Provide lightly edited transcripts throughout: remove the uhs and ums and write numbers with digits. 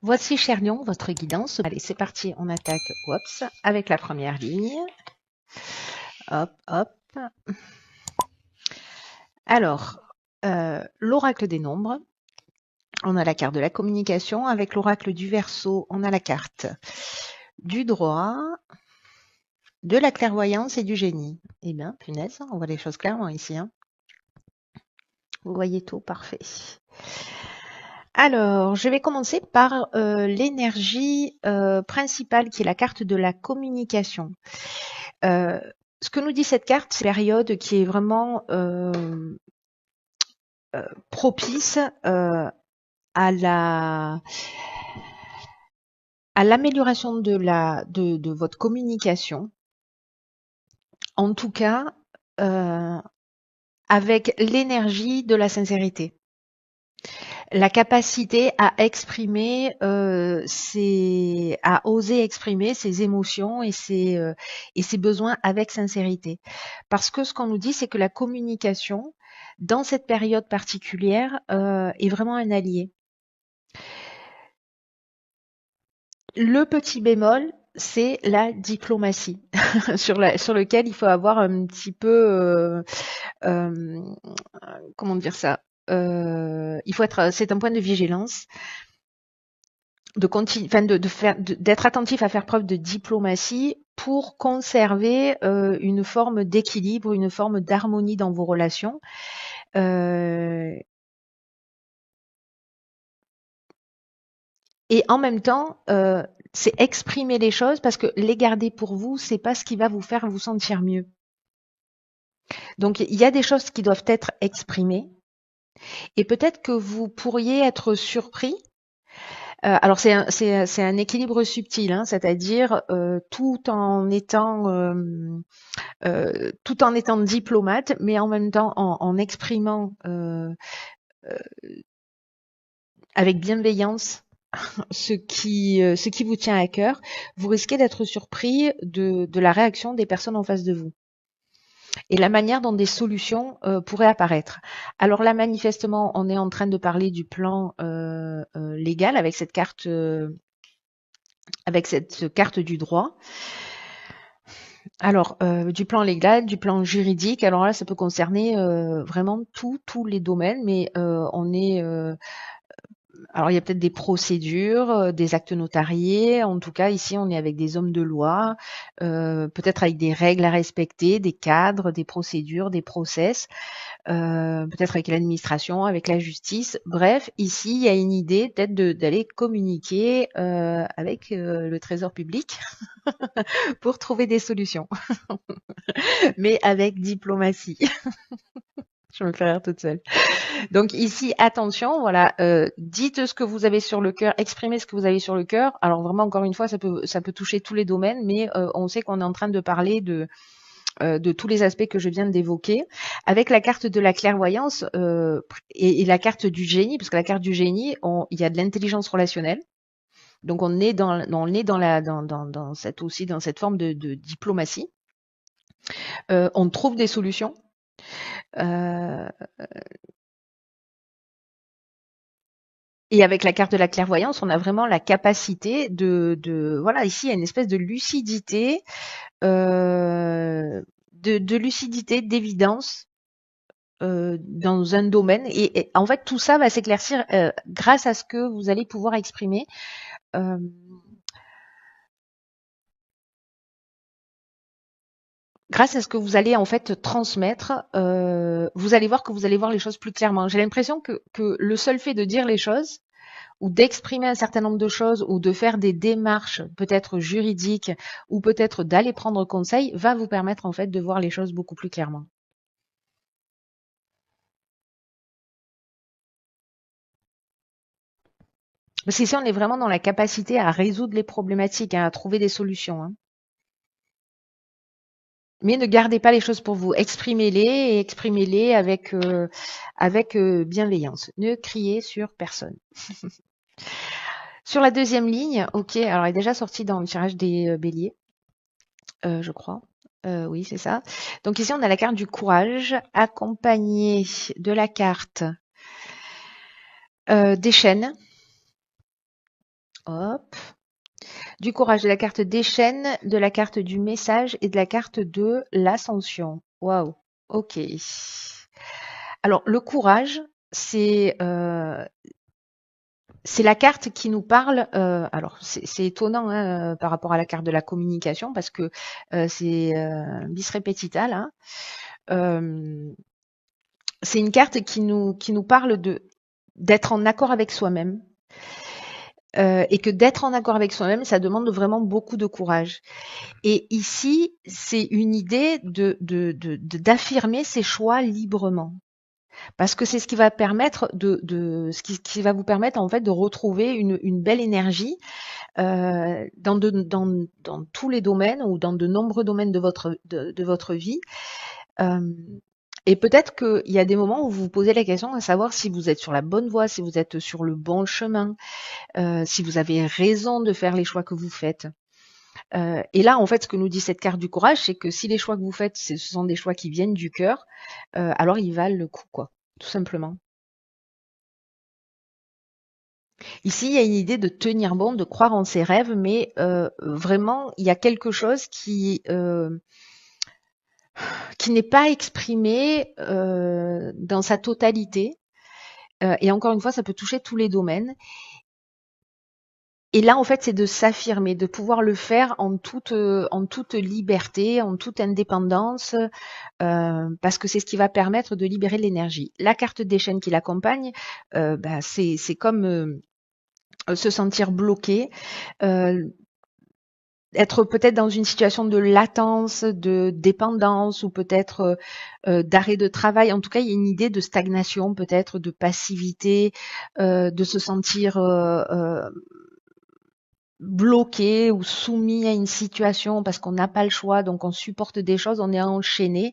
Voici, cher lion, votre guidance. Allez, c'est parti, on attaque oups, avec la première ligne. Hop, hop. Alors, l'oracle des nombres. On a la carte de la communication. Avec l'oracle du Verseau, on a la carte du droit, de la clairvoyance et du génie. Eh bien, punaise, on voit les choses clairement ici. Hein. Vous voyez tout, parfait. Alors, je vais commencer par l'énergie principale qui est la carte de la communication. Ce que nous dit cette carte, c'est une période qui est vraiment propice à l'amélioration de votre communication. En tout cas, avec l'énergie de la sincérité. La capacité à exprimer à oser exprimer ses émotions et ses besoins avec sincérité. Parce que ce qu'on nous dit, c'est que la communication, dans cette période particulière, est vraiment un allié. Le petit bémol, c'est la diplomatie, sur lequel il faut avoir un petit peu, comment dire ça, il faut être, c'est un point de vigilance, d'être attentif à faire preuve de diplomatie pour conserver une forme d'équilibre, une forme d'harmonie dans vos relations. Et en même temps, c'est exprimer les choses parce que les garder pour vous, c'est pas ce qui va vous faire vous sentir mieux. Donc il y a des choses qui doivent être exprimées et peut-être que vous pourriez être surpris. Alors c'est un équilibre subtil, hein, c'est-à-dire tout en étant diplomate, mais en même temps en exprimant avec bienveillance ce qui vous tient à cœur, vous risquez d'être surpris de la réaction des personnes en face de vous et la manière dont des solutions pourraient apparaître. Alors là, manifestement, on est en train de parler du plan légal avec cette carte du droit. Alors, du plan légal, du plan juridique, alors là, ça peut concerner vraiment tous les domaines, mais alors il y a peut-être des procédures, des actes notariés. En tout cas, ici, on est avec des hommes de loi, peut-être avec des règles à respecter, des cadres, des procédures, des process, peut-être avec l'administration, avec la justice. Bref, ici, il y a une idée peut-être d'aller communiquer avec le trésor public pour trouver des solutions, mais avec diplomatie. Je me fais rire toute seule. Donc ici, attention, voilà, dites ce que vous avez sur le cœur, exprimez ce que vous avez sur le cœur. Alors vraiment, encore une fois, ça peut toucher tous les domaines, mais on sait qu'on est en train de parler de tous les aspects que je viens d'évoquer. Avec la carte de la clairvoyance et la carte du génie, parce que la carte du génie, il y a de l'intelligence relationnelle. Donc on est dans cette forme de diplomatie. On trouve des solutions. Euh, Et avec la carte de la clairvoyance, on a vraiment la capacité voilà, ici il y a une espèce de lucidité, de lucidité, d'évidence dans un domaine. Et en fait, tout ça va s'éclaircir grâce à ce que vous allez pouvoir exprimer. euh, Grâce à ce que vous allez en fait transmettre, vous allez voir que vous allez voir les choses plus clairement. J'ai l'impression que le seul fait de dire les choses, ou d'exprimer un certain nombre de choses ou de faire des démarches peut-être juridiques ou peut-être d'aller prendre conseil va vous permettre en fait de voir les choses beaucoup plus clairement. Parce qu'ici on est vraiment dans la capacité à résoudre les problématiques, hein, à trouver des solutions. Hein. Mais ne gardez pas les choses pour vous, exprimez-les et exprimez-les avec bienveillance. Ne criez sur personne. Sur la deuxième ligne, ok, alors elle est déjà sortie dans le tirage des béliers, je crois. Oui, c'est ça. Donc ici, on a la carte du courage, accompagnée de la carte des chaînes. Hop. Du courage, de la carte des chaînes, de la carte du message et de la carte de l'ascension. Waouh. Ok. Alors, le courage, c'est la carte qui nous parle. Alors, c'est étonnant hein, par rapport à la carte de la communication parce que c'est bis repetita là. Euh, c'est une carte qui nous parle d'être en accord avec soi-même. Et que d'être en accord avec soi-même, ça demande vraiment beaucoup de courage. Et ici, c'est une idée d'affirmer ses choix librement. Parce que c'est ce qui va permettre ce qui va vous permettre en fait de retrouver une belle énergie dans tous les domaines ou dans de nombreux domaines de votre vie. Euh, et peut-être qu'il y a des moments où vous vous posez la question à savoir si vous êtes sur la bonne voie, si vous êtes sur le bon chemin, si vous avez raison de faire les choix que vous faites. Et là, en fait, ce que nous dit cette carte du courage, c'est que si les choix que vous faites, ce sont des choix qui viennent du cœur, alors ils valent le coup, quoi, tout simplement. Ici, il y a une idée de tenir bon, de croire en ses rêves, mais vraiment, il y a quelque chose qui n'est pas exprimé dans sa totalité. Et encore une fois, ça peut toucher tous les domaines. Et là, en fait, c'est de s'affirmer, de pouvoir le faire en toute liberté, en toute indépendance, parce que c'est ce qui va permettre de libérer l'énergie. La carte des chaînes qui l'accompagne, c'est comme se sentir bloqué, euh, être peut-être dans une situation de latence, de dépendance ou peut-être d'arrêt de travail. En tout cas, il y a une idée de stagnation, peut-être de passivité, de se sentir bloqué ou soumis à une situation parce qu'on n'a pas le choix, donc on supporte des choses, on est enchaîné.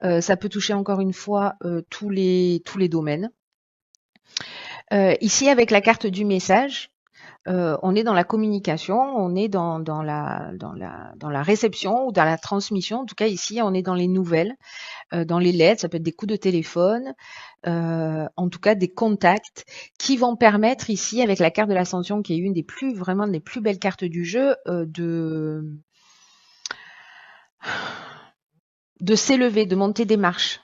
Ça peut toucher encore une fois tous les domaines. Ici, avec la carte du message, on est dans la communication, on est dans la réception ou dans la transmission. En tout cas, ici, on est dans les nouvelles, dans les lettres, ça peut être des coups de téléphone, en tout cas des contacts qui vont permettre ici, avec la carte de l'ascension, qui est une vraiment des plus belles cartes du jeu, de s'élever, de monter des marches.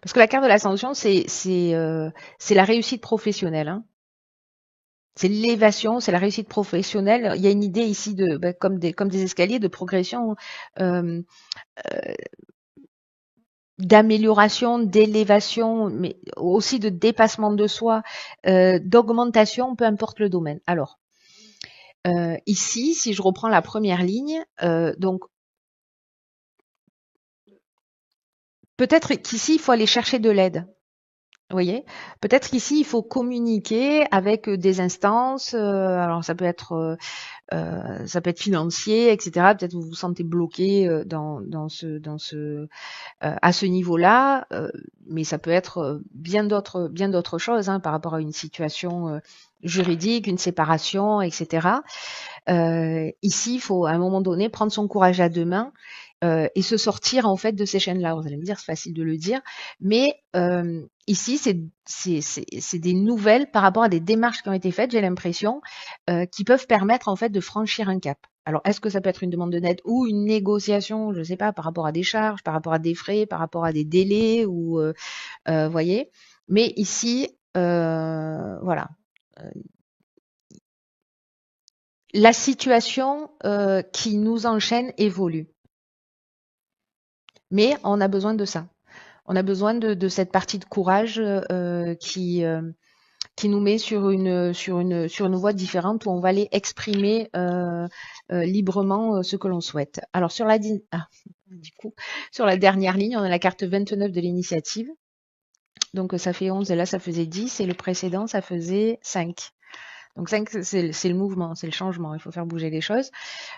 Parce que la carte de l'ascension, c'est la réussite professionnelle. Hein. C'est l'élévation, c'est la réussite professionnelle. Il y a une idée ici comme des escaliers de progression, euh, d'amélioration, d'élévation, mais aussi de dépassement de soi, d'augmentation, peu importe le domaine. Alors, ici, si je reprends la première ligne, donc peut-être qu'ici, il faut aller chercher de l'aide. Vous voyez? Peut-être qu'ici, il faut communiquer avec des instances. Alors, ça peut être financier, etc. Peut-être vous vous sentez bloqué à ce niveau-là, mais ça peut être bien d'autres choses hein, par rapport à une situation juridique, une séparation, etc. Ici, il faut à un moment donné prendre son courage à deux mains et se sortir en fait de ces chaînes-là. Vous allez me dire, c'est facile de le dire, mais ici, c'est des nouvelles par rapport à des démarches qui ont été faites, j'ai l'impression, qui peuvent permettre en fait de franchir un cap. Alors, est-ce que ça peut être une demande de net ou une négociation, je ne sais pas, par rapport à des charges, par rapport à des frais, par rapport à des délais, ou voyez. Mais ici, voilà, la situation qui nous enchaîne évolue. Mais on a besoin de ça. On a besoin de cette partie de courage qui nous met sur une voie différente où on va aller exprimer librement ce que l'on souhaite. Alors du coup, sur la dernière ligne, on a la carte 29 de l'initiative. Donc ça fait 11 et là ça faisait 10 et le précédent ça faisait 5. Donc 5 c'est le mouvement, c'est le changement, il faut faire bouger les choses.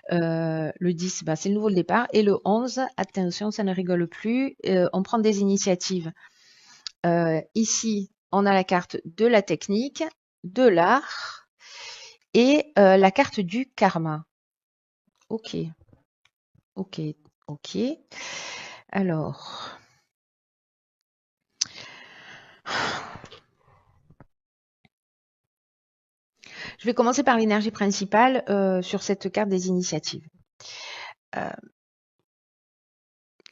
Le 10, c'est le nouveau départ. Et le 11, attention, ça ne rigole plus, on prend des initiatives. Ici, on a la carte de la technique, de l'art et la carte du karma. Ok, ok, ok. Alors, Je vais commencer par l'énergie principale sur cette carte des initiatives. Euh,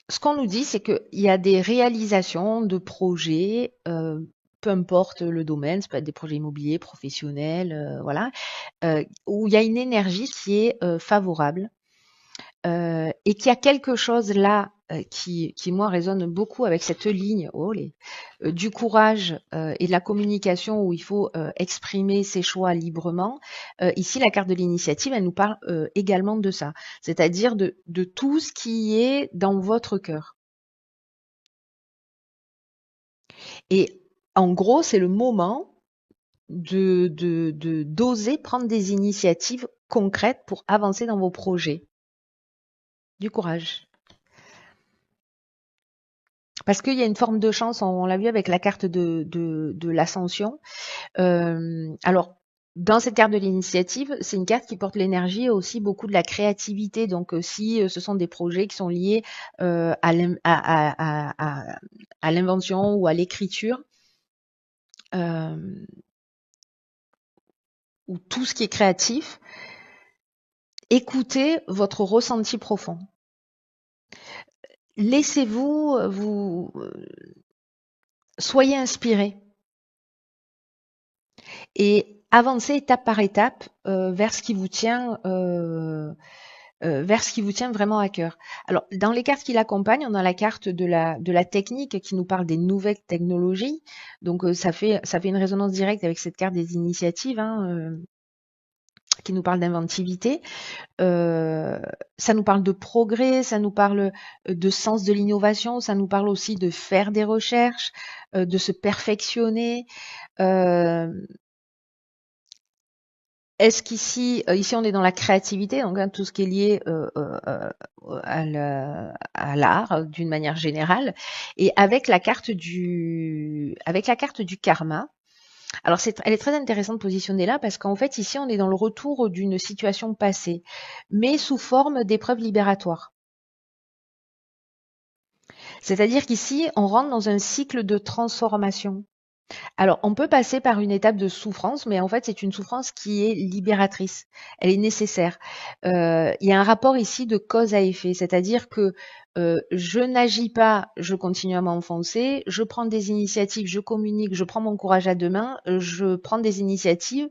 Ce qu'on nous dit, c'est qu'il y a des réalisations de projets, peu importe le domaine, ça peut être des projets immobiliers, professionnels, voilà, où il y a une énergie qui est favorable et qu'il y a quelque chose là qui moi résonne beaucoup avec cette ligne du courage et de la communication où il faut exprimer ses choix librement. Ici, la carte de l'initiative, elle nous parle également de ça, c'est-à-dire de tout ce qui est dans votre cœur. Et en gros, c'est le moment d'oser prendre des initiatives concrètes pour avancer dans vos projets. Du courage. Parce qu'il y a une forme de chance, on l'a vu avec la carte de l'ascension. Alors, dans cette carte de l'initiative, c'est une carte qui porte l'énergie et aussi beaucoup de la créativité. Donc, si ce sont des projets qui sont liés à l'invention ou à l'écriture, ou tout ce qui est créatif, écoutez votre ressenti profond. Laissez-vous, soyez inspiré et avancez étape par étape vers ce qui vous tient vraiment à cœur. Alors, dans les cartes qui l'accompagnent, on a la carte de la technique qui nous parle des nouvelles technologies. Donc, ça fait une résonance directe avec cette carte des initiatives, qui nous parle d'inventivité. Ça nous parle de progrès, ça nous parle de sens de l'innovation, ça nous parle aussi de faire des recherches, de se perfectionner. Est-ce qu'ici, ici on est dans la créativité, donc tout ce qui est lié à l'art d'une manière générale, et avec la carte du karma. Alors elle est très intéressante positionnée là parce qu'en fait ici on est dans le retour d'une situation passée, mais sous forme d'épreuve libératoire. C'est-à-dire qu'ici on rentre dans un cycle de transformation. Alors, on peut passer par une étape de souffrance, mais en fait, c'est une souffrance qui est libératrice. Elle est nécessaire. Il y a un rapport ici de cause à effet, c'est-à-dire que je n'agis pas, je continue à m'enfoncer, je prends des initiatives, je communique, je prends mon courage à deux mains, je prends des initiatives,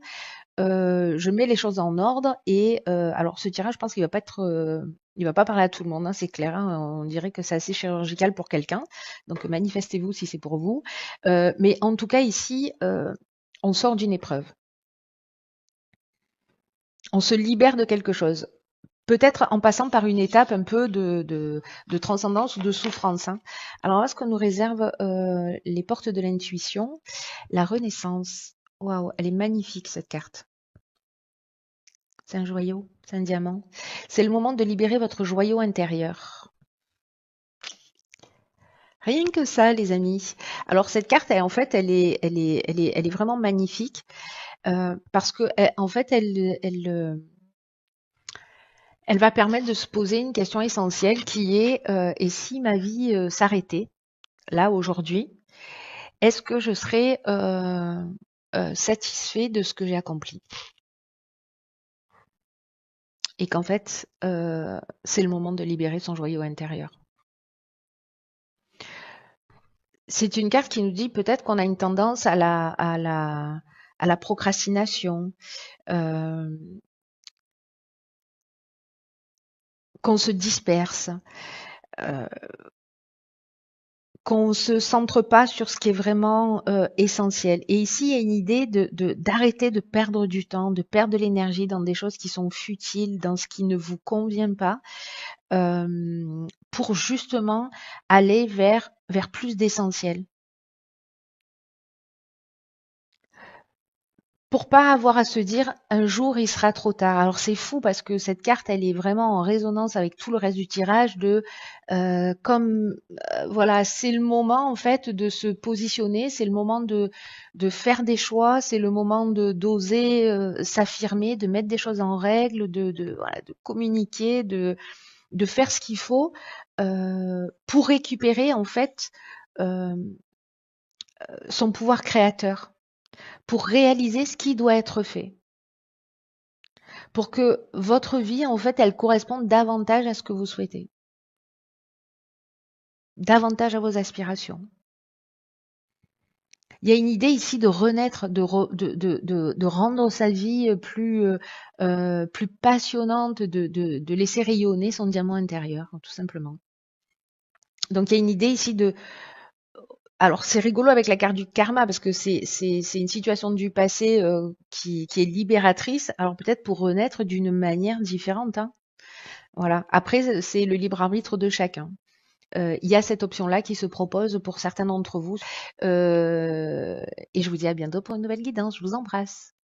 je mets les choses en ordre et alors ce tirage, je pense qu'il va pas être, il va pas parler à tout le monde, hein, c'est clair. Hein, on dirait que c'est assez chirurgical pour quelqu'un. Donc manifestez-vous si c'est pour vous. Mais en tout cas ici, on sort d'une épreuve. On se libère de quelque chose. Peut-être en passant par une étape un peu de transcendance ou de souffrance. Hein. Alors là, ce qu'on nous réserve les portes de l'intuition, la renaissance. Waouh, elle est magnifique cette carte. C'est un joyau, c'est un diamant. C'est le moment de libérer votre joyau intérieur. Rien que ça, les amis. Alors cette carte, en fait, elle est vraiment magnifique parce que, en fait, elle va permettre de se poser une question essentielle qui est et si ma vie s'arrêtait là aujourd'hui, est-ce que je serais satisfait de ce que j'ai accompli? Et qu'en fait, c'est le moment de libérer son joyau intérieur. C'est une carte qui nous dit peut-être qu'on a une tendance à la procrastination, euh, qu'on se disperse, euh, qu'on ne se centre pas sur ce qui est vraiment essentiel. Et ici, il y a une idée d'arrêter de perdre du temps, de perdre de l'énergie dans des choses qui sont futiles, dans ce qui ne vous convient pas, pour justement aller vers plus d'essentiel. Pour pas avoir à se dire un jour il sera trop tard. Alors c'est fou parce que cette carte elle est vraiment en résonance avec tout le reste du tirage comme voilà, c'est le moment en fait de se positionner, c'est le moment de faire des choix, c'est le moment de d'oser s'affirmer, de mettre des choses en règle, voilà, de communiquer, de faire ce qu'il faut pour récupérer en fait euh, son pouvoir créateur, pour réaliser ce qui doit être fait. pour que votre vie, en fait, elle corresponde davantage à ce que vous souhaitez, davantage à vos aspirations. Il y a une idée ici de renaître, de rendre sa vie plus passionnante, de laisser rayonner son diamant intérieur, tout simplement. Donc il y a une idée ici de... Alors c'est rigolo avec la carte du karma parce que c'est une situation du passé qui est libératrice. Alors peut-être pour renaître d'une manière différente, hein. Voilà. Après c'est le libre arbitre de chacun. Il y a cette option-là qui se propose pour certains d'entre vous. Et je vous dis à bientôt pour une nouvelle guidance. Je vous embrasse.